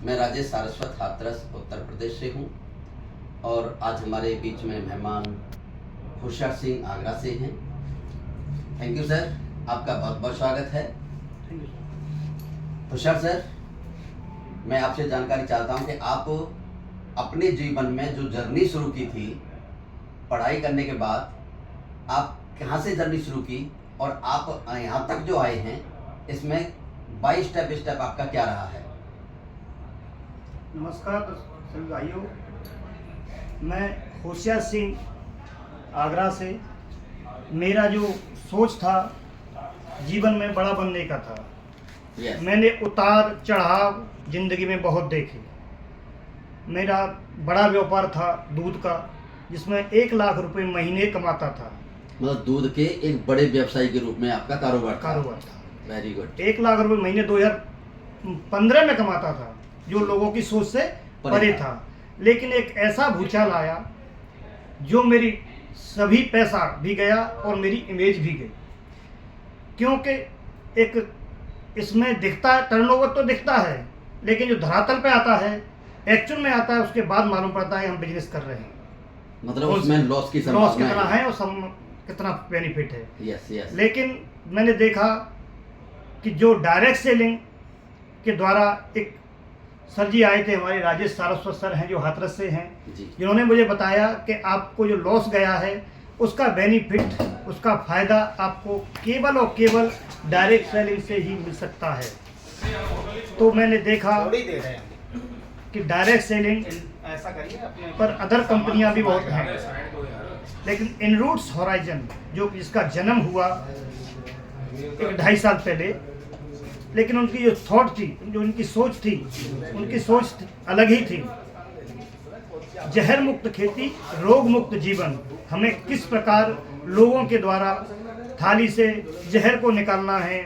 मैं राजेश सारस्वत हाथरस उत्तर प्रदेश से हूँ और आज हमारे बीच में मेहमान होशियार सिंह आगरा से हैं। थैंक यू सर, आपका बहुत बहुत स्वागत है। होशियार सर, मैं आपसे जानकारी चाहता हूँ कि आप अपने जीवन में जो जर्नी शुरू की थी पढ़ाई करने के बाद, आप कहाँ से जर्नी शुरू की और आप यहाँ तक जो आए हैं इसमें बाई स्टेप स्टेप आपका क्या रहा है? नमस्कार सभी भाइयों, मैं होशियार सिंह आगरा से। मेरा जो सोच था जीवन में बड़ा बनने का था। yes. मैंने उतार चढ़ाव जिंदगी में बहुत देखे। मेरा बड़ा व्यापार था दूध का, जिसमें 1 लाख रुपए महीने कमाता था। मतलब दूध के एक बड़े व्यवसायी के रूप में आपका कारोबार था। Very good. 1 लाख रुपए महीने 2015 में कमाता था, जो लोगों की सोच से परे था। लेकिन एक ऐसा भूचाल आया जो मेरी सभी पैसा भी गया और मेरी इमेज भी गई, क्योंकि एक इसमें दिखता टर्नओवर तो दिखता है, लेकिन जो धरातल पे आता है, एक्चुअल में आता है, उसके बाद मालूम पड़ता है हम बिजनेस कर रहे हैं। मतलब उसमें लॉस कितना है और कितना बेनिफिट है। Yes yes. लेकिन मैंने देखा कि जो डायरेक्ट सेलिंग के द्वारा एक सर जी आए थे, हमारे राजेश सारस्वत सर हैं जो हाथरस से हैं, जिन्होंने मुझे बताया कि आपको जो लॉस गया है उसका बेनिफिट, उसका फ़ायदा आपको केवल और केवल डायरेक्ट सेलिंग से ही मिल सकता है। तो मैंने देखा कि डायरेक्ट सेलिंग पर अदर कंपनियां भी बहुत हैं, लेकिन इनरूट्स होराइजन जो जिसका जन्म हुआ 2.5 साल पहले, लेकिन उनकी जो थॉट थी, जो उनकी सोच थी, उनकी सोच अलग ही थी। जहर मुक्त खेती, रोग मुक्त जीवन। हमें किस प्रकार लोगों के द्वारा थाली से जहर को निकालना है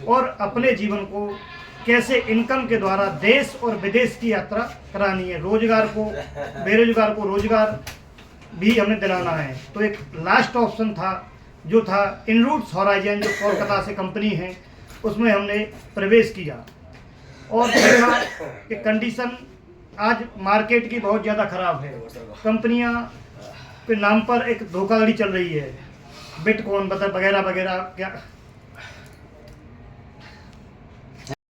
और अपने जीवन को कैसे इनकम के द्वारा देश और विदेश की यात्रा करानी है। रोजगार को, बेरोजगार को रोजगार भी हमें दिलाना है। तो एक लास्ट ऑप्शन था जो था इनरूट्स होराइजन, जो कोलकाता से कंपनी है, उसमें हमने प्रवेश किया और देखा कि कंडीशन आज मार्केट की बहुत ज़्यादा ख़राब है। कंपनियां के नाम पर एक धोखाधड़ी चल रही है, बिटकॉइन वगैरह वगैरह, क्या